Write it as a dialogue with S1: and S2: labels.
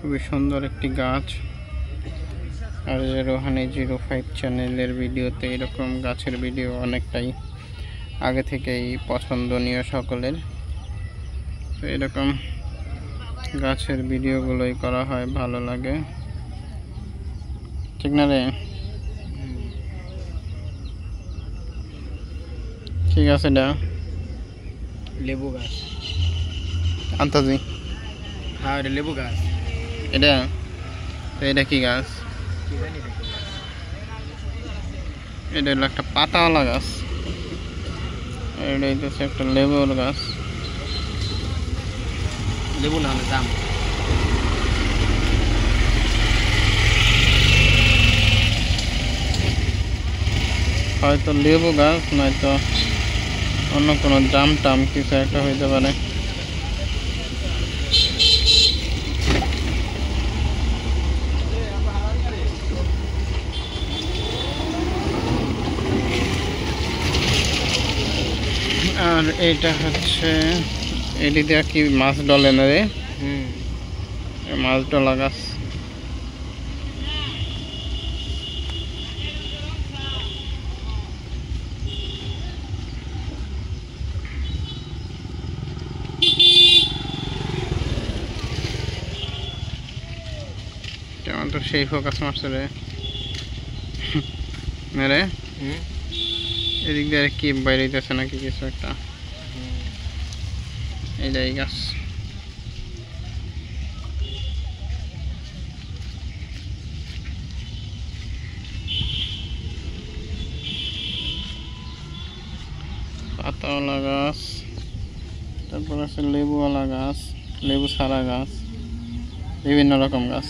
S1: খুবই সুন্দর একটি গাছ। আর রোহানি 05 চ্যানেলের ভিডিওতে এরকম গাছের ভিডিও অনেকটাই আগে থেকেই পছন্দনীয় সকলের। তো এরকম গাছের ভিডিওগুলোই করা হয়, ভালো লাগে, ঠিক না রে? ঠিক আছে। এটা
S2: লেবু গাছ।
S1: আন্তাজি?
S2: হ্যাঁ, এটা লেবু গাছ।
S1: এটা তো এটা কি গাছ?
S2: কি জানি
S1: এটা হলো একটা পাতাওয়ালা গাছ। এটা হচ্ছে একটা লেবুর গাছ।
S2: লেবু না হলে জাম।
S1: হয়তো লেবু গাছ, নয়তো অন্য কোনো জাম টাম কিছু একটা হইতে পারে। আর এইটা হচ্ছে এটি দিয়ে কি মাছ ডলে না রে? মাছ ডলা গাছ। কেমন তো সেই ফোকাস মারছে রে রে। এদিক দিয়ে কি বাইরে যাচ্ছে নাকি কিছু একটা? এই গাছ। পাতাওয়ালা গাছ, তারপর আছে লেবুওয়ালা গাছ, লেবু ছাড়া গাছ, বিভিন্ন রকম গাছ।